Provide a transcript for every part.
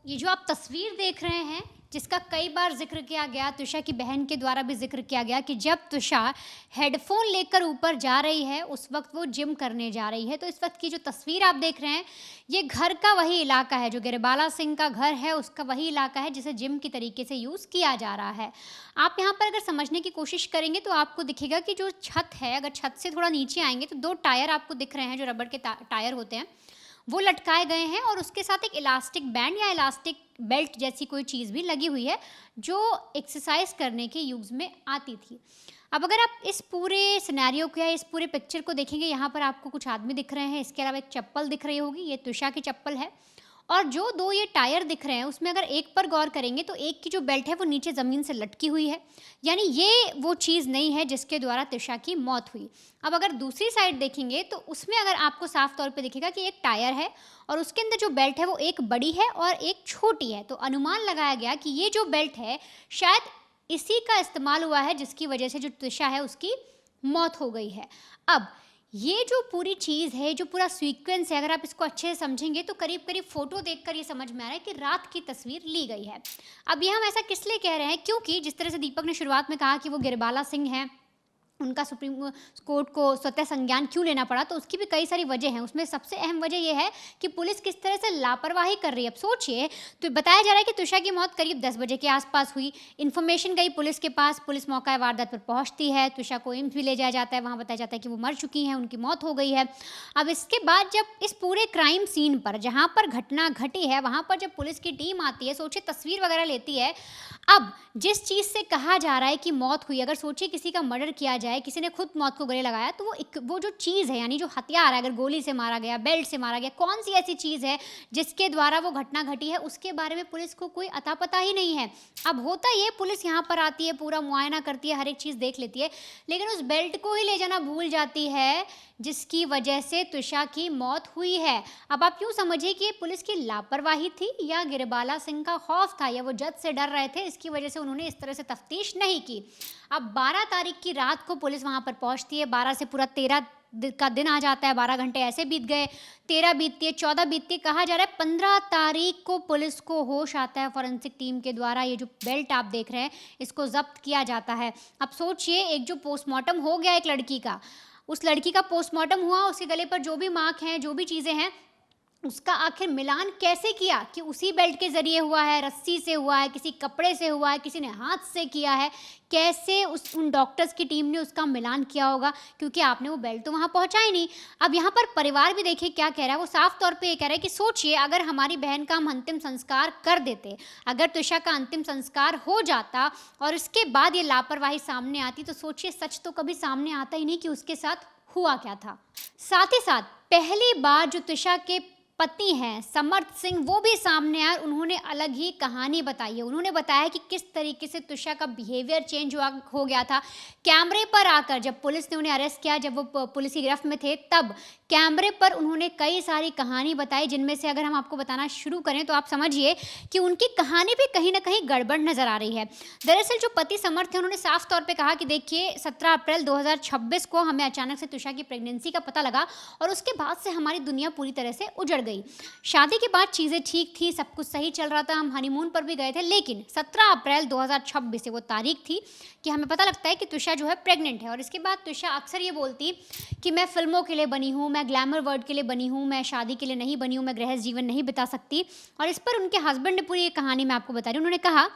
ये जो आप तस्वीर देख रहे हैं, जिसका कई बार ज़िक्र किया गया, तुषा की बहन के द्वारा भी ज़िक्र किया गया कि जब तुषा हेडफ़ोन लेकर ऊपर जा रही है, उस वक़्त वो जिम करने जा रही है। तो इस वक़्त की जो तस्वीर आप देख रहे हैं, ये घर का वही इलाका है, जो गिरबाला सिंह का घर है, उसका वही इलाका है, जिसे जिम की तरीके से यूज़ किया जा रहा है। आप यहाँ पर अगर समझने की कोशिश करेंगे, तो आपको दिखेगा कि जो छत है, अगर छत से थोड़ा नीचे आएँगे, तो 2 टायर आपको दिख रहे हैं, जो रबड़ के टायर होते हैं। वो लटकाए गए हैं और उसके साथ एक इलास्टिक बैंड या इलास्टिक बेल्ट जैसी कोई चीज़ भी लगी हुई है, जो एक्सरसाइज करने के यूज़ में आती थी। अब अगर आप इस पूरे सिनेरियो को या इस पूरे पिक्चर को देखेंगे, यहाँ पर आपको कुछ आदमी दिख रहे हैं, इसके अलावा एक चप्पल दिख रही होगी, ये तुषा की चप्पल है। और जो 2 ये टायर दिख रहे हैं, उसमें अगर एक पर गौर करेंगे, तो एक की जो बेल्ट है वो नीचे ज़मीन से लटकी हुई है, यानी ये वो चीज़ नहीं है जिसके द्वारा तुषा की मौत हुई। अब अगर दूसरी साइड देखेंगे, तो उसमें अगर आपको साफ तौर पे दिखेगा कि एक टायर है और उसके अंदर जो बेल्ट है वो एक बड़ी है और एक छोटी है। तो अनुमान लगाया गया कि ये जो बेल्ट है, शायद इसी का इस्तेमाल हुआ है, जिसकी वजह से जो तुषा है उसकी मौत हो गई है। अब ये जो पूरी चीज़ है, जो पूरा सीक्वेंस है, अगर आप इसको अच्छे से समझेंगे, तो करीब-करीब फ़ोटो देखकर ये समझ में आ रहा है कि रात की तस्वीर ली गई है। अब ये हम ऐसा किस लिए कह रहे हैं, क्योंकि जिस तरह से दीपक ने शुरुआत में कहा कि वो गिरबाला सिंह हैं, उनका सुप्रीम कोर्ट को स्वतः संज्ञान क्यों लेना पड़ा, तो उसकी भी कई सारी वजह हैं। उसमें सबसे अहम वजह ये है कि पुलिस किस तरह से लापरवाही कर रही है। अब सोचिए, तो बताया जा रहा है कि तुषा की मौत करीब 10 बजे के आसपास हुई। इन्फॉर्मेशन गई पुलिस के पास, पुलिस मौका वारदात पर पहुंचती है, तुषा को एम्स भी ले जाया जाता है, वहाँ बताया जाता है कि वो मर चुकी हैं, उनकी मौत हो गई है। अब इसके बाद जब इस पूरे क्राइम सीन पर, जहाँ पर घटना घटी है, वहाँ पर जब पुलिस की टीम आती है, सोचिए तस्वीर वगैरह लेती है। अब जिस चीज़ से कहा जा रहा है कि मौत हुई, अगर सोचिए किसी का मर्डर किया जाए, किसी ने खुद मौत को गले लगाया, तो वो जो चीज़ है, यानी जो हथियार है, अगर गोली से मारा गया, बेल्ट से मारा गया, कौन सी ऐसी चीज़ है जिसके द्वारा वो घटना घटी है, उसके बारे में पुलिस को कोई अता पता ही नहीं है। अब होता ये, पुलिस यहाँ पर आती है, पूरा मुआयना करती है, हर एक चीज़ देख लेती है, लेकिन उस बेल्ट को ही ले जाना भूल जाती है, जिसकी वजह से तुषा की मौत हुई है। अब आप यूँ समझिए कि ये पुलिस की लापरवाही थी या गिरबाला सिंह का खौफ था, या वो जज से डर रहे थे, इसकी वजह से उन्होंने इस तरह से तफ्तीश नहीं की। अब 12 तारीख की रात को पुलिस वहाँ पर पहुँचती है, 12 से पूरा 13 का दिन आ जाता है, 12 घंटे ऐसे बीत गए, 13 बीतती है, 14 बीतती है, कहा जा रहा है 15 तारीख को पुलिस को होश आता है, फॉरेंसिक टीम के द्वारा ये जो बेल्ट आप देख रहे हैं, इसको जब्त किया जाता है। अब सोचिए, एक जो पोस्टमार्टम हो गया एक लड़की का, उस लड़की का पोस्टमार्टम हुआ, उसके गले पर जो भी मार्क हैं, जो भी चीज़ें हैं, उसका आखिर मिलान कैसे किया कि उसी बेल्ट के ज़रिए हुआ है, रस्सी से हुआ है, किसी कपड़े से हुआ है, किसी ने हाथ से किया है, कैसे उन डॉक्टर्स की टीम ने उसका मिलान किया होगा, क्योंकि आपने वो बेल्ट तो वहाँ पहुँचा ही नहीं। अब यहाँ पर परिवार भी देखिए क्या कह रहा है, वो साफ तौर पे ये कह रहा है कि सोचिए, अगर हमारी बहन का हम अंतिम संस्कार कर देते, अगर तुषा का अंतिम संस्कार हो जाता और उसके बाद ये लापरवाही सामने आती, तो सोचिए, सच तो कभी सामने आता ही नहीं कि उसके साथ हुआ क्या था। साथ ही साथ पहली बार जो तुषा के पति हैं समर्थ सिंह, वो भी सामने आए, उन्होंने अलग ही कहानी बताई है। उन्होंने बताया कि किस तरीके से तुषा का बिहेवियर चेंज हो गया था। कैमरे पर आकर जब पुलिस ने उन्हें अरेस्ट किया, जब वो पुलिस की गिरफ्त में थे, तब कैमरे पर उन्होंने कई सारी कहानी बताई, जिनमें से अगर हम आपको बताना शुरू करें, तो आप समझिए कि उनकी कहानी भी कहीं ना कहीं गड़बड़ नजर आ रही है। दरअसल जो पति समर्थ थे, उन्होंने साफ तौर पर कहा कि देखिए, 17 अप्रैल 2026 को हमें अचानक से तुषा की प्रेगनेंसी का पता लगा और उसके बाद से हमारी दुनिया पूरी तरह से उजड़ गई। शादी के बाद चीज़ें ठीक थी, सब कुछ सही चल रहा था, हम हनीमून पर भी गए थे, लेकिन 17 अप्रैल 2026 से वो तारीख थी कि हमें पता लगता है कि तुषा जो है प्रेग्नेंट है। और इसके बाद तुषा अक्सर ये बोलती कि मैं फिल्मों के लिए बनी हूँ, मैं ग्लैमर वर्ल्ड के लिए बनी हूँ, मैं शादी के लिए नहीं बनी हूँ, मैं गृहस्थ जीवन नहीं बिता सकती। और इस पर उनके हस्बैंड ने पूरी ये कहानी मैं आपको बता रही हूँ। उन्होंने कहा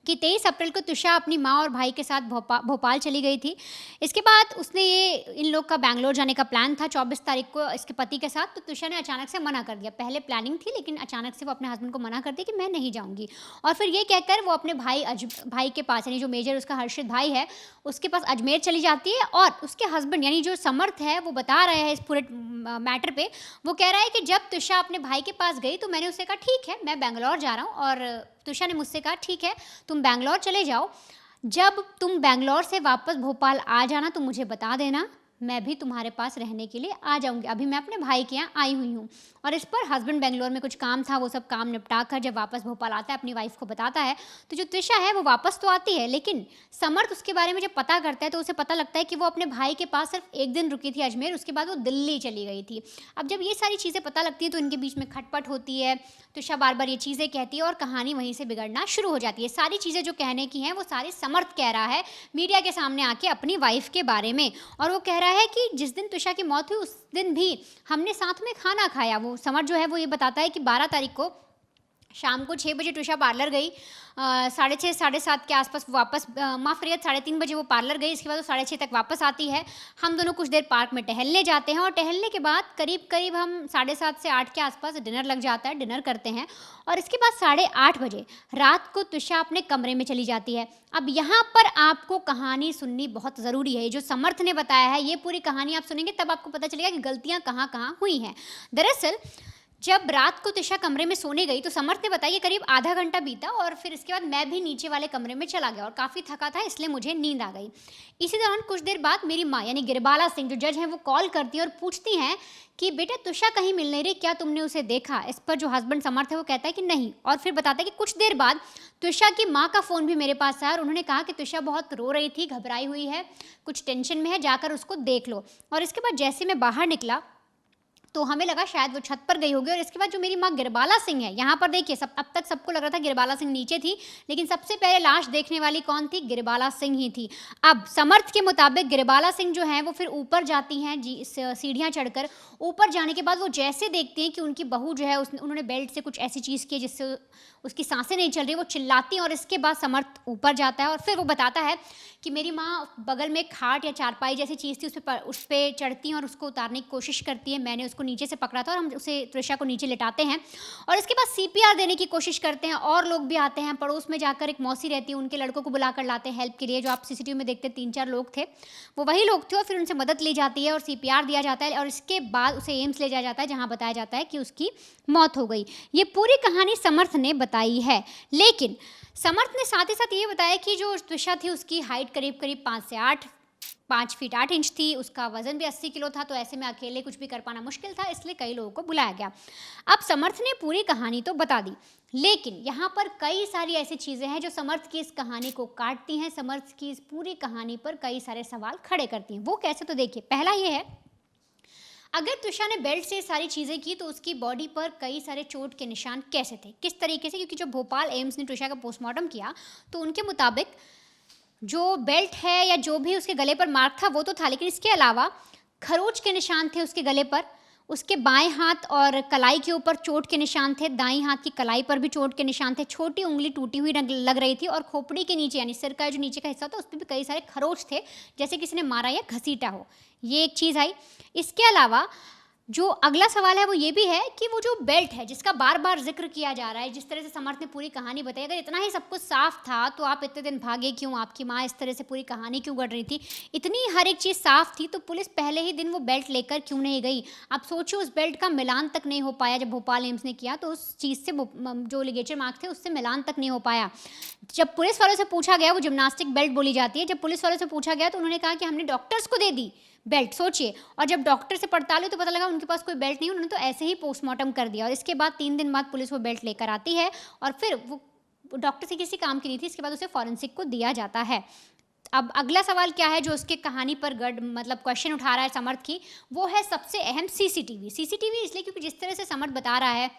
कि 23 अप्रैल को तुषा अपनी माँ और भाई के साथ भोपाल चली गई थी। इसके बाद उसने इन लोग का बैंगलोर जाने का प्लान था 24 तारीख को इसके पति के साथ, तो तुषा ने अचानक से मना कर दिया। पहले प्लानिंग थी, लेकिन अचानक से वो अपने हस्बैंड को मना कर दी कि मैं नहीं जाऊँगी। और फिर ये कहकर वो अपने भाई के पास, यानी जो मेजर उसका हर्षित भाई है, उसके पास अजमेर चली जाती है। और उसके हस्बैंड यानी जो समर्थ है, वो बता रहे हैं इस पूरे मैटर पे, वो कह रहा है कि जब तुषा अपने भाई के पास गई, तो मैंने उससे कहा ठीक है, मैं बैंगलोर जा रहा हूँ। और तुषा ने मुझसे कहा ठीक है, तुम बैंगलोर चले जाओ, जब तुम बैंगलोर से वापस भोपाल आ जाना तो मुझे बता देना, मैं भी तुम्हारे पास रहने के लिए आ जाऊंगी, अभी मैं अपने भाई के यहाँ आई हुई हूँ। और इस पर हस्बैंड बेंगलोर में कुछ काम था, वो सब काम निपटा कर जब वापस भोपाल आता है अपनी वाइफ को बताता है, तो जो त्रिशा है वो वापस तो आती है, लेकिन समर्थ उसके बारे में जब पता करता है तो उसे पता लगता है कि वो अपने भाई के पास सिर्फ एक दिन रुकी थी अजमेर, उसके बाद वो दिल्ली चली गई थी। अब जब ये सारी चीज़ें पता लगती हैं तो इनके बीच में खटपट होती है, त्रिशा बार बार ये चीज़ें कहती है और कहानी वहीं से बिगड़ना शुरू हो जाती है। सारी चीज़ें जो कहने की हैं वो सारी समर्थ कह रहा है मीडिया के सामने आके अपनी वाइफ के बारे में, और वो कह रहा है कि जिस दिन त्रिशा की मौत हुई उस दिन भी हमने साथ में खाना खाया। वो समर्थ जो है वो ये बताता है कि 12 तारीख को शाम को 6 बजे त्रिशा पार्लर गई, 6:30 7:30 के आसपास वापस, माफ़ करिए 3:30 बजे वो पार्लर गई, इसके बाद वो 6:30 तक वापस आती है। हम दोनों कुछ देर पार्क में टहलने जाते हैं और टहलने के बाद करीब करीब हम 7:30 से 8 के आसपास डिनर लग जाता है, डिनर करते हैं और इसके बाद 8:30 बजे रात को त्रिशा अपने कमरे में चली जाती है। अब यहाँ पर आपको कहानी सुननी बहुत ज़रूरी है, जो समर्थ ने बताया है ये पूरी कहानी आप सुनेंगे तब आपको पता चलेगा कि गलतियाँ कहाँ कहाँ हुई हैं। दरअसल जब रात को त्रिशा कमरे में सोने गई तो समर्थ ने बताया कि करीब आधा घंटा बीता और फिर इसके बाद मैं भी नीचे वाले कमरे में चला गया और काफ़ी थका था इसलिए मुझे नींद आ गई। इसी दौरान कुछ देर बाद मेरी माँ यानी गिरबाला सिंह जो जज हैं वो कॉल करती हैं और पूछती हैं कि बेटा त्रिशा कहीं मिल नहीं रही, क्या तुमने उसे देखा? इस पर जो हस्बैंड समर्थ है वो कहता है कि नहीं, और फिर बताता है कि कुछ देर बाद त्रिशा की माँ का फ़ोन भी मेरे पास आया और उन्होंने कहा कि त्रिशा बहुत रो रही थी, घबराई हुई है, कुछ टेंशन में है, जाकर उसको देख लो। और इसके बाद जैसे मैं बाहर निकला तो हमें लगा शायद वो छत पर गई होगी और इसके बाद जो मेरी माँ गिरबाला सिंह है, यहाँ पर देखिए सब अब तक सबको लग रहा था गिरबाला सिंह नीचे थी, लेकिन सबसे पहले लाश देखने वाली कौन थी? गिरबाला सिंह ही थी। अब समर्थ के मुताबिक गिरबाला सिंह जो हैं वो फिर ऊपर जाती हैं सीढ़ियाँ चढ़कर। ऊपर जाने के बाद वो जैसे देखती हैं कि उनकी बहू जो है उन्होंने बेल्ट से कुछ ऐसी चीज़ की जिससे उसकी सांसें नहीं चल रही, वो चिल्लाती हैं और इसके बाद समर्थ ऊपर जाता है और फिर वो बताता है कि मेरी माँ बगल में खाट या चारपाई जैसी चीज़ थी उस पर चढ़ती हैं और उसको उतारने की कोशिश करती है। मैंने उसको नीचे से पकड़ा था और हम उसे त्रिशा को नीचे लिटाते हैं और इसके बाद CPR देने की कोशिश करते हैं और लोग भी आते हैं। पड़ोस में जाकर एक मौसी रहती है, उनके लड़कों को बुलाकर लाते हैं हेल्प के लिए। जो आप CCTV में देखते 3-4 लोग थे वो वही लोग थे और फिर उनसे मदद ली जाती है और CPR दिया जाता है और इसके बाद उसे एम्स ले जाया जाता है जहाँ बताया जाता है कि उसकी मौत हो गई। ये पूरी कहानी समर्थ ने बताई है, लेकिन समर्थ ने साथ ही साथ ये बताया कि जो त्रिशा थी उसकी हाइट करीब करीब 5 फीट 8 इंच थी, उसका वजन भी 80 किलो था, तो ऐसे में अकेले कुछ भी कर पाना मुश्किल था, इसलिए कई लोगों को बुलाया गया। अब समर्थ ने पूरी कहानी तो बता दी, लेकिन यहाँ पर कई सारी ऐसी चीज़ें हैं जो समर्थ की इस कहानी को काटती हैं, समर्थ की इस पूरी कहानी पर कई सारे सवाल खड़े करती हैं। वो कैसे? तो देखिए, पहला ये है, अगर त्रिशा ने बेल्ट से सारी चीज़ें की तो उसकी बॉडी पर कई सारे चोट के निशान कैसे थे, किस तरीके से? क्योंकि जब भोपाल एम्स ने त्रिशा का पोस्टमार्टम किया तो उनके मुताबिक जो बेल्ट है या जो भी उसके गले पर मार्क था वो तो था, लेकिन इसके अलावा खरोच के निशान थे उसके गले पर, उसके बाएं हाथ और कलाई के ऊपर चोट के निशान थे, दाईं हाथ की कलाई पर भी चोट के निशान थे, छोटी उंगली टूटी हुई लग रही थी और खोपड़ी के नीचे यानी सिर का जो नीचे का हिस्सा था उस पर भी कई सारे खरोच थे, जैसे किसी ने मारा या घसीटा हो। ये एक चीज़ आई। इसके अलावा जो अगला सवाल है वो ये भी है कि वो जो बेल्ट है जिसका बार बार जिक्र किया जा रहा है, जिस तरह से समर्थ ने पूरी कहानी बताई, अगर इतना ही सब कुछ साफ था तो आप इतने दिन भागे क्यों? आपकी माँ इस तरह से पूरी कहानी क्यों गढ़ रही थी? इतनी हर एक चीज़ साफ थी तो पुलिस पहले ही दिन वो बेल्ट लेकर क्यों नहीं गई? आप सोचिए, उस बेल्ट का मिलान तक नहीं हो पाया। जब भोपाल एम्स ने किया तो उस चीज़ से जो लिगेचर मार्क थे उससे मिलान तक नहीं हो पाया। जब पुलिस वालों से पूछा गया, वो जिम्नास्टिक बेल्ट बोली जाती है, जब पुलिस वालों से पूछा गया तो उन्होंने कहा कि हमने डॉक्टर्स को दे दी बेल्ट। सोचिए, और जब डॉक्टर से पड़ताल हुई तो पता लगा उनके पास कोई बेल्ट नहीं, उन्होंने तो ऐसे ही पोस्टमार्टम कर दिया। और इसके बाद 3 दिन बाद पुलिस वो बेल्ट लेकर आती है और फिर वो डॉक्टर से किसी काम की नहीं थी, इसके बाद उसे फॉरेंसिक को दिया जाता है। अब अगला सवाल क्या है जो उसके कहानी पर मतलब क्वेश्चन उठा रहा है समर्थ की, वो है सबसे अहम CCTV इसलिए क्योंकि जिस तरह से समर्थ बता रहा है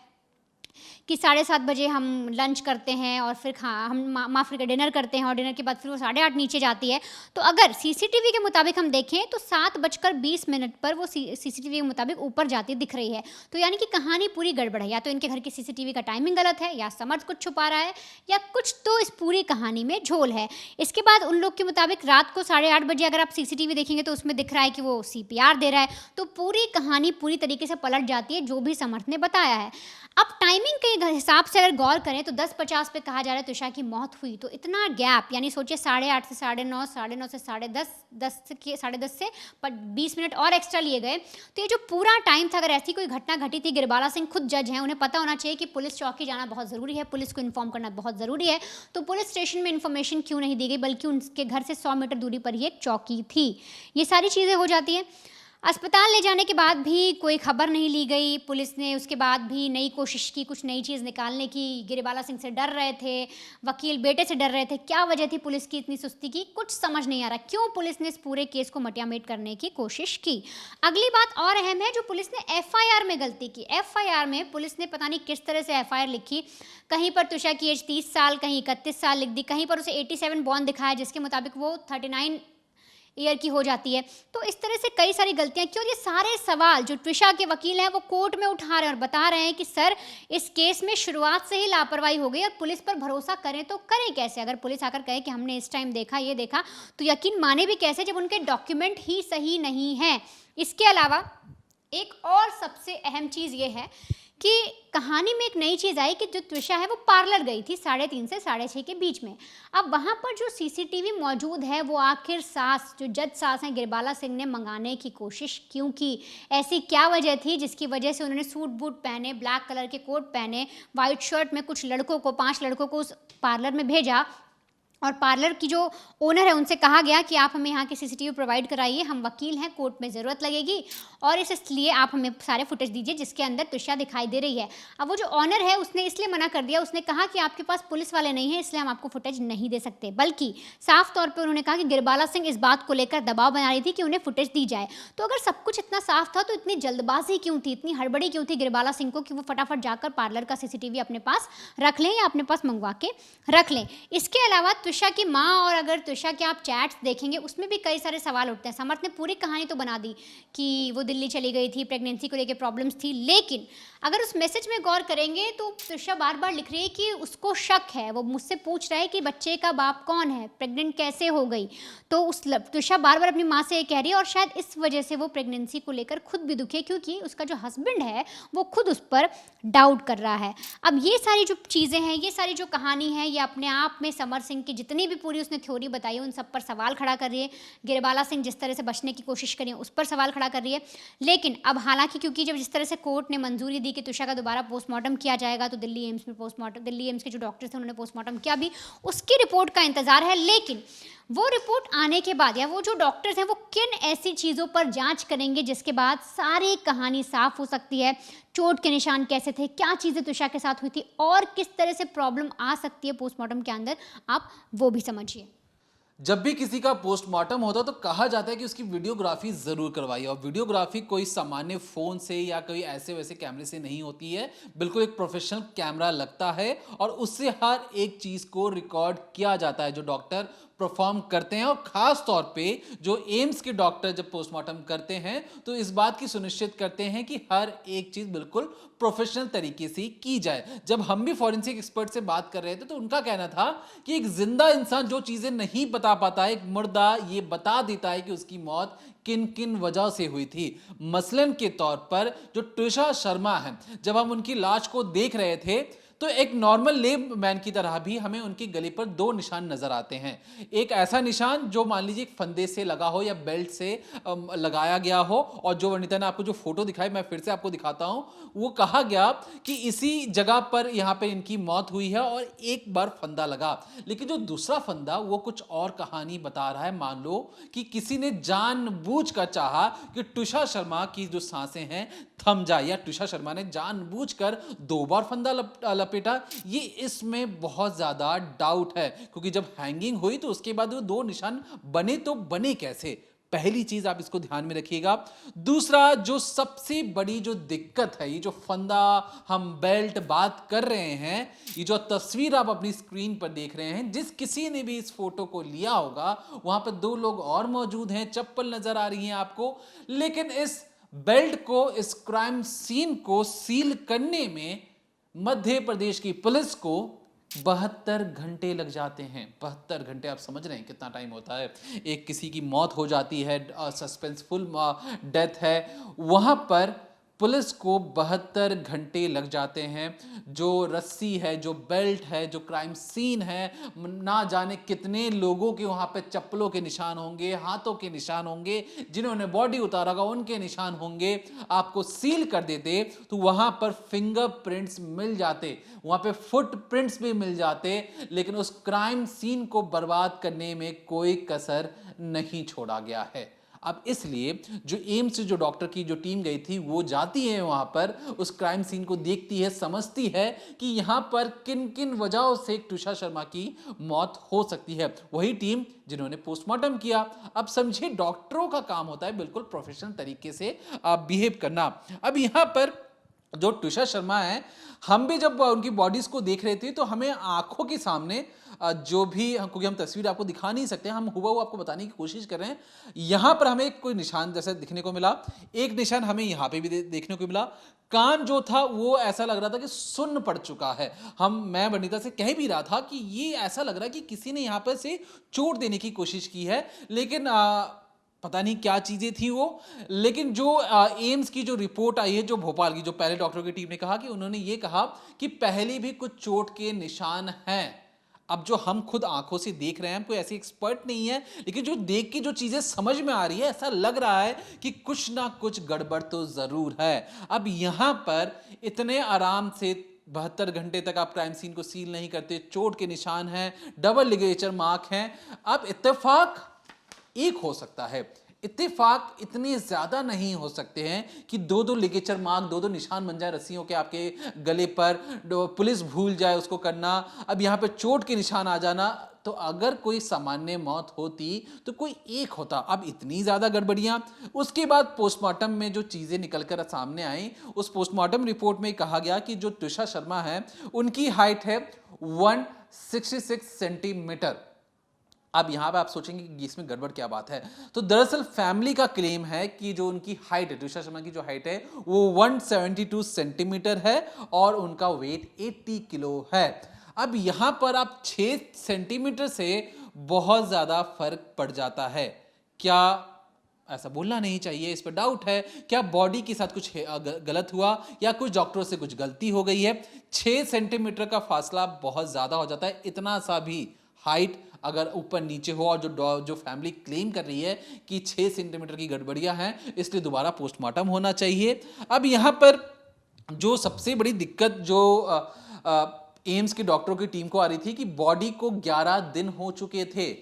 कि 7:30 बजे हम लंच करते हैं और फिर हम माफ़ करके डिनर करते हैं और डिनर के बाद फिर वो 8:30 नीचे जाती है, तो अगर CCTV के मुताबिक हम देखें तो 7:20 पर वो CCTV के मुताबिक ऊपर जाती दिख रही है। तो यानी कि कहानी पूरी गड़बड़ है, या तो इनके घर की CCTV का टाइमिंग गलत है, या समर्थ कुछ छुपा रहा है, या कुछ तो इस पूरी कहानी में झोल है। इसके बाद उन लोग के मुताबिक रात को 8:30 बजे अगर आप CCTV देखेंगे तो उसमें दिख रहा है कि वो CPR दे रहा है, तो पूरी कहानी पूरी तरीके से पलट जाती है जो भी समर्थ ने बताया है। अब टाइमिंग टाइमिंग के हिसाब से अगर गौर करें तो 10:50 पे कहा जा रहा है तुषा की मौत हुई, तो इतना गैप, यानी सोचिए 8:30 से 9:30, 9:30 से 10:30, 10 के 10:30 से 20 मिनट और एक्स्ट्रा लिए गए। तो ये जो पूरा टाइम था, अगर ऐसी कोई घटना घटी थी, गिरबाला सिंह खुद जज हैं, उन्हें पता होना चाहिए कि पुलिस चौकी जाना बहुत ज़रूरी है, पुलिस को इन्फॉर्म करना बहुत ज़रूरी है। तो पुलिस स्टेशन में इन्फॉर्मेशन क्यों नहीं दी गई, बल्कि उनके घर से 100 मीटर दूरी पर ही एक चौकी थी। ये सारी चीज़ें हो जाती हैं। अस्पताल ले जाने के बाद भी कोई खबर नहीं ली गई, पुलिस ने उसके बाद भी नई कोशिश की कुछ नई चीज़ निकालने की, गिरिबाला सिंह से डर रहे थे, वकील बेटे से डर रहे थे। क्या वजह थी पुलिस की इतनी सुस्ती की, कुछ समझ नहीं आ रहा क्यों पुलिस ने इस पूरे केस को मटियामेट करने की कोशिश की। अगली बात और अहम है, जो पुलिस ने एफआईआर में गलती की। एफआईआर में पुलिस ने पता नहीं किस तरह से एफआईआर लिखी, कहीं पर तुषा की एज 30 साल, कहीं 31 साल लिख दी, कहीं पर उसे 87 बॉर्न दिखाया, जिसके मुताबिक वो 39 ईयर की हो जाती है। तो इस तरह से कई सारी गलतियां क्यों, ये सारे सवाल जो ट्विशा के वकील हैं वो कोर्ट में उठा रहे हैं और बता रहे हैं कि सर, इस केस में शुरुआत से ही लापरवाही हो गई और पुलिस पर भरोसा करें तो करें कैसे। अगर पुलिस आकर कहे कि हमने इस टाइम देखा, ये देखा, तो यकीन माने भी कैसे जब उनके डॉक्यूमेंट ही सही नहीं हैं। इसके अलावा एक और सबसे अहम चीज़ ये है कि कहानी में एक नई चीज़ आई कि जो त्विशा है वो पार्लर गई थी 3:30 से 6:30 के बीच में। अब वहाँ पर जो सीसीटीवी मौजूद है वो आखिर सास, जो जज सास हैं गिरबाला सिंह, ने मंगाने की कोशिश क्यों की? ऐसी क्या वजह थी जिसकी वजह से उन्होंने सूट बूट पहने, ब्लैक कलर के कोट पहने, वाइट शर्ट में कुछ लड़कों को, 5 लड़कों को उस पार्लर में भेजा और पार्लर की जो ओनर है उनसे कहा गया कि आप हमें यहाँ की सीसीटीवी प्रोवाइड कराइए, हम वकील हैं, कोर्ट में ज़रूरत लगेगी और इसलिए आप हमें सारे फुटेज दीजिए जिसके अंदर त्विशा दिखाई दे रही है। अब वो जो ऑनर है उसने इसलिए मना कर दिया, उसने कहा कि आपके पास पुलिस वाले नहीं हैं इसलिए हम आपको फुटेज नहीं दे सकते, बल्कि साफ तौर पर उन्होंने कहा कि गिरबाला सिंह इस बात को लेकर दबाव बना रही थी कि उन्हें फुटेज दी जाए। तो अगर सब कुछ इतना साफ था तो इतनी जल्दबाजी क्यों थी, इतनी हड़बड़ी क्यों थी गिरबाला सिंह को कि वो फटाफट जाकर पार्लर का सीसीटीवी अपने पास रख लें या अपने पास मंगवा के रख लें। इसके अलावा त्विशा की माँ, और अगर त्विशा के आप चैट्स देखेंगे उसमें भी कई सारे सवाल उठते हैं। समर्थ ने पूरी कहानी तो बना दी कि वो दिल्ली चली गई थी, प्रेगनेंसी को लेकर प्रॉब्लम्स थी, लेकिन अगर उस मैसेज में गौर करेंगे तो त्विशा बार बार लिख रही है कि उसको शक है, वो मुझसे पूछ रहा है कि बच्चे का बाप कौन है, प्रेग्नेंट कैसे हो गई। तो उस त्विशा बार बार अपनी माँ से ये कह रही है और शायद इस वजह से वो प्रेगनेंसी को लेकर खुद भी दुखी है क्योंकि उसका जो हस्बैंड है वो खुद उस पर डाउट कर रहा है। अब ये सारी जो चीज़ें हैं, ये सारी जो कहानी है, ये अपने आप में समर सिंह की जितनी भी पूरी उसने थ्योरी बताई है उन सब पर सवाल खड़ा कर रही है। गिरबाला सिंह जिस तरह से बचने की कोशिश करी है उस पर सवाल खड़ा कर रही है। लेकिन अब हालांकि क्योंकि जब जिस तरह से कोर्ट ने मंजूरी दी कि त्विशा का दोबारा पोस्टमार्टम किया जाएगा, तो दिल्ली एम्स में पोस्टमार्टम, दिल्ली एम्स के जो डॉक्टर्स थे उन्होंने पोस्टमार्टम किया भी, उसकी रिपोर्ट का इंतजार है। लेकिन वो रिपोर्ट आने के बाद या वो जो डॉक्टर्स हैं वो किन ऐसी चीज़ों पर जांच करेंगे जिसके बाद सारी कहानी साफ हो सकती है। चोट के निशान कैसे थे, क्या चीज़ें त्विशा के साथ हुई थी और किस तरह से प्रॉब्लम आ सकती है पोस्टमार्टम के अंदर, आप वो भी समझिए। जब भी किसी का पोस्टमार्टम होता तो कहा जाता है कि उसकी वीडियोग्राफी जरूर करवाइए, और वीडियोग्राफी कोई सामान्य फोन से या कोई ऐसे वैसे कैमरे से नहीं होती है, बिल्कुल एक प्रोफेशनल कैमरा लगता है और उससे हर एक चीज को रिकॉर्ड किया जाता है जो डॉक्टर परफॉर्म करते हैं। और खास तौर पे जो एम्स के डॉक्टर जब पोस्टमार्टम करते हैं तो इस बात की सुनिश्चित करते हैं कि हर एक चीज बिल्कुल प्रोफेशनल तरीके से की जाए। जब हम भी फॉरेंसिक एक्सपर्ट से बात कर रहे थे तो उनका कहना था कि एक जिंदा इंसान जो चीजें नहीं बता पाता है, एक मुर्दा ये बता देता है कि उसकी मौत किन किन वजह से हुई थी। मसलन के तौर पर जो त्विशा शर्मा है, जब हम उनकी लाश को देख रहे थे तो एक नॉर्मल लेब मैन की तरह भी हमें उनके गले पर 2 निशान नजर आते हैं। एक ऐसा निशान जो मान लीजिए एक फंदे से लगा हो या बेल्ट से लगाया गया हो, और जो वनिता ने आपको जो फोटो दिखाई मैं फिर से आपको दिखाता हूं, वो कहा गया कि इसी जगह पर यहां पे इनकी मौत हुई है और एक बार फंदा लगा। लेकिन जो दूसरा फंदा वो कुछ और कहानी बता रहा है। मान लो कि किसी ने जानबूझकर चाहा कि त्विशा शर्मा की जो सांसें हैं थम जाए, या त्विशा शर्मा ने जानबूझकर 2 बार फंदा लपेटा। ये इसमें बहुत ज्यादा डाउट है क्योंकि जब हैंगिंग हुई तो उसके बाद वो 2 निशान बने तो बने कैसे, पहली चीज आप इसको ध्यान में रखिएगा। दूसरा, जो सबसे बड़ी जो दिक्कत है, ये जो फंदा हम बेल्ट बात कर रहे हैं, ये जो तस्वीर आप अपनी स्क्रीन पर देख रहे हैं, जिस किसी ने भी इस फोटो को लिया होगा वहां पर 2 लोग और मौजूद हैं, चप्पल नजर आ रही है आपको, लेकिन इस बेल्ट को, इस क्राइम सीन को सील करने में मध्य प्रदेश की पुलिस को 72 घंटे लग जाते हैं। 72 घंटे, आप समझ रहे हैं कितना टाइम होता है। एक किसी की मौत हो जाती है, सस्पेंसफुल डेथ है, वहां पर पुलिस को 72 घंटे लग जाते हैं। जो रस्सी है, जो बेल्ट है, जो क्राइम सीन है, ना जाने कितने लोगों के वहाँ पे चप्पलों के निशान होंगे, हाथों के निशान होंगे, जिन्होंने बॉडी उतारा होगा उनके निशान होंगे। आपको सील कर देते तो वहाँ पर फिंगरप्रिंट्स मिल जाते, वहाँ पे फुटप्रिंट्स भी मिल जाते, लेकिन उस क्राइम सीन को बर्बाद करने में कोई कसर नहीं छोड़ा गया है। अब इसलिए जो एम्स से जो डॉक्टर की जो टीम गई थी वो जाती है वहां पर, उस क्राइम सीन को देखती है, समझती है कि यहां पर किन किन वजहों से तुषार शर्मा की मौत हो सकती है। वही टीम जिन्होंने पोस्टमार्टम किया। अब समझिए डॉक्टरों का काम होता है बिल्कुल प्रोफेशनल तरीके से बिहेव करना। अब यहां पर जो तुषार शर्मा है, हम भी जब उनकी बॉडीज को देख रहे थे तो हमें आंखों के सामने जो भी, क्योंकि हम तस्वीर आपको दिखा नहीं सकते, हम हुबहू आपको बताने की कोशिश कर रहे हैं। यहां पर हमें कोई निशान जैसे दिखने को मिला, एक निशान हमें यहां पे भी देखने को मिला। कान जो था वो ऐसा लग रहा था कि सुन्न पड़ चुका है। मैं वनिता से कह भी रहा था कि ये ऐसा लग रहा है कि किसी ने यहां पर से चोट देने की कोशिश की है, लेकिन पता नहीं क्या चीजें थी वो। लेकिन जो एम्स की जो रिपोर्ट आई है, जो भोपाल की, जो पहले डॉक्टरों की टीम ने कहा कि उन्होंने ये कहा कि पहले भी कुछ चोट के निशान हैं। अब जो हम खुद आंखों से देख रहे हैं, हम कोई ऐसे एक्सपर्ट नहीं है, लेकिन जो देख के जो चीजें समझ में आ रही है, ऐसा लग रहा है कि कुछ ना कुछ गड़बड़ तो जरूर है। अब यहां पर इतने आराम से 72 घंटे तक आप क्राइम सीन को सील नहीं करते, चोट के निशान हैं, डबल लिगेचर मार्क हैं। अब इत्तेफाक एक हो सकता है, इत्तेफाक इतने ज्यादा नहीं हो सकते हैं कि दो लिगेचर मार्क, दो निशान बन जाए रस्सियों के आपके गले पर, पुलिस भूल जाए उसको करना। अब यहां पे चोट के निशान आ जाना, तो अगर कोई सामान्य मौत होती तो कोई एक होता। अब इतनी ज्यादा गड़बड़ियां। उसके बाद पोस्टमार्टम में जो चीजें निकलकर सामने आई, उस पोस्टमार्टम रिपोर्ट में कहा गया कि जो तुषार शर्मा है उनकी हाइट है 166 सेंटीमीटर। अब यहां पे आप सोचेंगे कि इसमें गड़बड़ क्या बात है, तो दरअसल फैमिली का क्लेम है कि जो उनकी हाइट है, तुषार शर्मा की जो हाइट है वो 172 सेंटीमीटर है और उनका वेट 80 किलो है। अब यहां पर आप 6 सेंटीमीटर से बहुत ज्यादा फर्क पड़ जाता है। क्या ऐसा बोलना नहीं चाहिए, इस पर डाउट है। क्या बॉडी के साथ कुछ गलत हुआ या कुछ डॉक्टरों से कुछ गलती हो गई है? 6 सेंटीमीटर का फासला बहुत ज्यादा हो जाता है। इतना सा भी हाइट अगर ऊपर नीचे हो, और जो फैमिली क्लेम कर रही है कि 6 सेंटीमीटर की गड़बड़ियां हैं, इसलिए दोबारा पोस्टमार्टम होना चाहिए। अब यहां पर जो सबसे बड़ी दिक्कत जो एम्स के डॉक्टरों की टीम को आ रही थी कि बॉडी को 11 दिन हो चुके थे।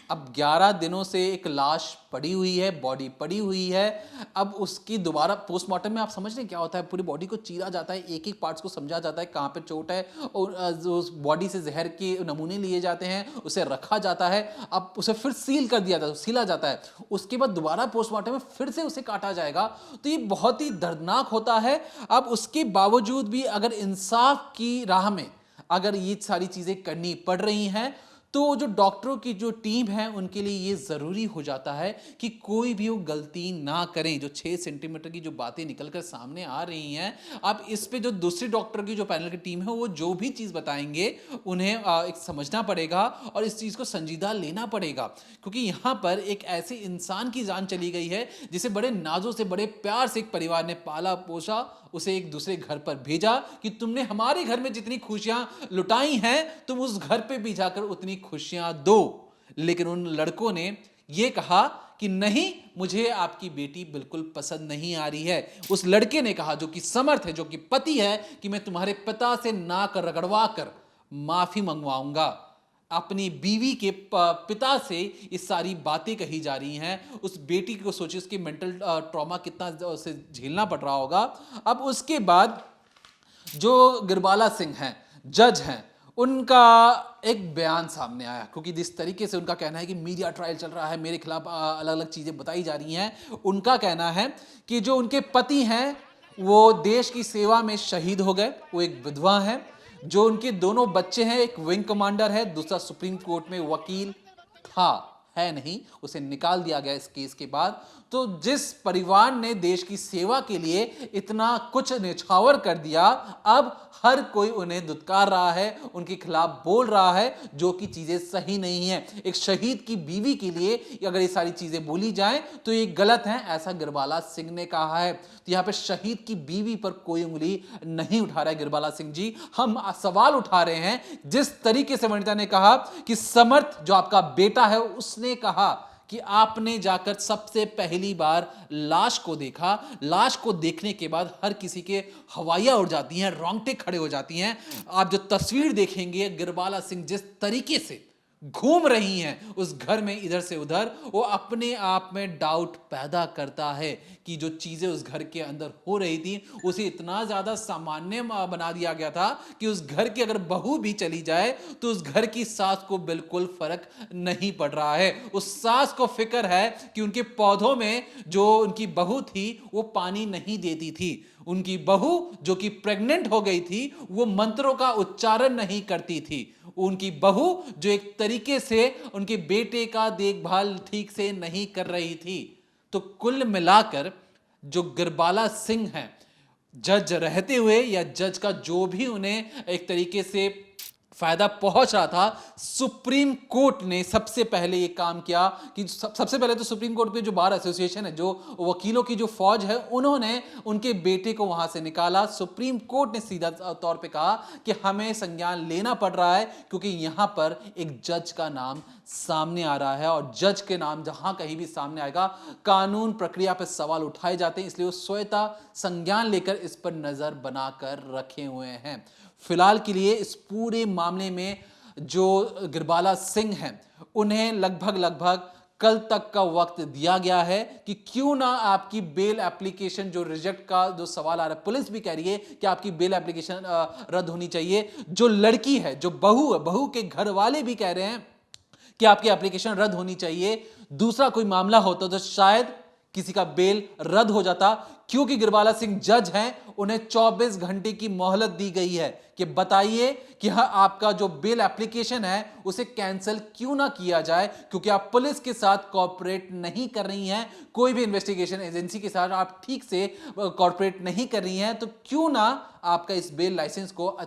अब 11 दिनों से एक लाश पड़ी हुई है, बॉडी पड़ी हुई है। अब उसकी दोबारा पोस्टमार्टम में आप समझ रहे हैं क्या होता है, पूरी बॉडी को चीरा जाता है, एक एक पार्ट्स को समझा जाता है कहाँ पे चोट है, और उस बॉडी से जहर के नमूने लिए जाते हैं, उसे रखा जाता है, अब उसे फिर सील कर दिया जाता है, सीला जाता है। उसके बाद दोबारा पोस्टमार्टम में फिर से उसे काटा जाएगा। तो ये बहुत ही दर्दनाक होता है। अब उसके बावजूद भी अगर इंसाफ की राह में अगर ये सारी चीजें करनी पड़ रही हैं, तो जो डॉक्टरों की जो टीम है उनके लिए ये जरूरी हो जाता है कि कोई भी वो गलती ना करें। जो 6 सेंटीमीटर की जो बातें निकलकर सामने आ रही हैं, अब इस पे जो दूसरे डॉक्टर की जो पैनल की टीम है वो जो भी चीज बताएंगे उन्हें एक समझना पड़ेगा और इस चीज को संजीदा लेना पड़ेगा, क्योंकि यहाँ पर एक ऐसे इंसान की जान चली गई है जिसे बड़े नाजों से, बड़े प्यार से एक परिवार ने पाला पोसा, उसे एक दूसरे घर पर भेजा कि तुमने हमारे घर में जितनी खुशियां लुटाई हैं, तुम उस घर पे भी जाकर उतनी खुशियां दो। लेकिन उन लड़कों ने यह कहा कि नहीं, मुझे आपकी बेटी बिल्कुल पसंद नहीं आ रही है। उस लड़के ने कहा, जो कि समर्थ है, जो कि पति है, कि मैं तुम्हारे पिता से नाक रगड़वा कर माफी मंगवाऊंगा। अपनी बीवी के पिता से ये सारी बातें कही जा रही हैं। उस बेटी को सोचिए, उसकी मेंटल ट्रॉमा कितना उसे झेलना पड़ रहा होगा। अब उसके बाद जो गिरबाला सिंह हैं, जज हैं, उनका एक बयान सामने आया, क्योंकि जिस तरीके से उनका कहना है कि मीडिया ट्रायल चल रहा है, मेरे खिलाफ अलग अलग चीजें बताई जा रही हैं। उनका कहना है कि जो उनके पति हैं वो देश की सेवा में शहीद हो गए, वो एक विधवा है। जो उनके दोनों बच्चे हैं, एक विंग कमांडर है, दूसरा सुप्रीम कोर्ट में वकील था, है नहीं, उसे निकाल दिया गया इस केस के बाद। तो जिस परिवार ने देश की सेवा के लिए इतना कुछ न्यौछावर कर दिया, अब हर कोई उन्हें दुत्कार रहा है, उनके खिलाफ बोल रहा है, जो कि चीजें सही नहीं है। एक शहीद की बीवी के लिए अगर ये सारी चीजें बोली जाएं तो ये गलत है, ऐसा गिरबाला सिंह ने कहा है। तो यहां पे शहीद की बीवी पर कोई उंगली नहीं उठा रहा है गिरबाला सिंह जी। हम सवाल उठा रहे हैं, जिस तरीके से वनिता ने कहा कि समर्थ जो आपका बेटा है, उसने कहा कि आपने जाकर सबसे पहली बार लाश को देखा, लाश को देखने के बाद हर किसी के हवाइयां उड़ जाती हैं, रोंगटे खड़े हो जाती हैं। आप जो तस्वीर देखेंगे गिरबाला सिंह जिस तरीके से घूम रही हैं उस घर में इधर से उधर, वो अपने आप में डाउट पैदा करता है कि जो चीजें उस घर के अंदर हो रही थी उसे इतना ज्यादा सामान्य बना दिया गया था कि उस घर की अगर बहू भी चली जाए तो उस घर की सास को बिल्कुल फर्क नहीं पड़ रहा है। उस सास को फिक्र है कि उनके पौधों में जो उनकी बहू थी वो पानी नहीं देती थी, उनकी बहू जो कि प्रेग्नेंट हो गई थी वो मंत्रों का उच्चारण नहीं करती थी, उनकी बहू जो एक तरीके से उनके बेटे का देखभाल ठीक से नहीं कर रही थी। तो कुल मिलाकर जो गिरबाला सिंह हैं, जज रहते हुए या जज का जो भी उन्हें एक तरीके से फायदा पहुंच रहा था, सुप्रीम कोर्ट ने सबसे पहले ये काम किया कि सबसे पहले तो सुप्रीम कोर्ट के जो बार एसोसिएशन है, जो वकीलों की जो फौज है, उन्होंने उनके बेटे को वहां से निकाला। सुप्रीम कोर्ट ने सीधा तौर पे कहा कि हमें संज्ञान लेना पड़ रहा है क्योंकि यहां पर एक जज का नाम सामने आ रहा है और जज के नाम जहां कहीं भी सामने आएगा कानून प्रक्रिया पर सवाल उठाए जाते हैं, इसलिए वो स्वतः संज्ञान लेकर इस पर नजर बनाकर रखे हुए हैं। फिलहाल के लिए इस पूरे मामले में जो गिरबाला सिंह हैं उन्हें लगभग कल तक का वक्त दिया गया है कि क्यों ना आपकी बेल एप्लीकेशन जो रिजेक्ट का जो सवाल आ रहा है, पुलिस भी कह रही है कि आपकी बेल एप्लीकेशन रद्द होनी चाहिए। जो लड़की है, जो बहू है, बहू के घर वाले भी कह रहे हैं कि आपकी एप्लीकेशन रद्द होनी चाहिए। दूसरा कोई मामला होता तो शायद किसी का बेल रद्द हो जाता, क्योंकि गिरबाला सिंह जज हैं, उन्हें 24 घंटे की मोहलत दी गई है कि बताइए कि हाँ आपका जो बेल एप्लीकेशन है उसे कैंसिल क्यों ना किया जाए, क्योंकि आप पुलिस के साथ कोऑपरेट नहीं कर रही हैं, कोई भी इन्वेस्टिगेशन एजेंसी के साथ आप ठीक से कोऑपरेट नहीं कर रही हैं, तो क्यों ना आपका इस बेल लाइसेंस को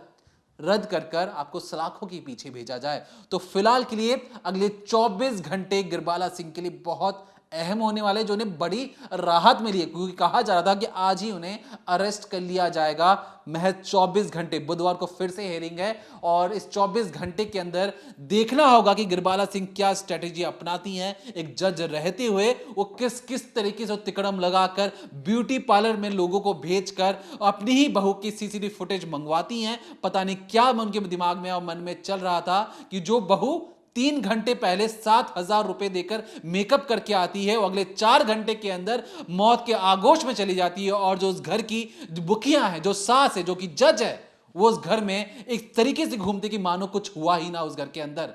रद्द कर आपको सलाखों के पीछे भेजा जाए। तो फिलहाल के लिए अगले 24 घंटे गिरबाला सिंह के लिए बहुत अहम होने वाले, जो उन्हें बड़ी राहत मिली है, क्योंकि कहा जा रहा था कि आज ही उन्हें अरेस्ट कर लिया जाएगा। महज 24 घंटे, बुधवार को फिर से हेयरिंग है और इस 24 घंटे के अंदर देखना होगा कि गिरबाला सिंह क्या स्ट्रेटेजी अपनाती हैं एक जज रहते हुए। वो किस किस तरीके से तिकड़म लगाकर ब्यूटी पार्लर में लोगों को भेजकर अपनी ही बहू की सीसीटीवी फुटेज मंगवाती हैं। पता नहीं क्या उनके दिमाग में और मन में चल रहा था कि जो बहू 3 घंटे पहले 7,000 रुपए देकर मेकअप करके आती है, वो अगले 4 घंटे के अंदर मौत के आगोश में चली जाती है, और जो उस घर की बुकियां हैं, जो सास है, जो कि जज है, वो उस घर में एक तरीके से घूमते कि मानो कुछ हुआ ही ना उस घर के अंदर।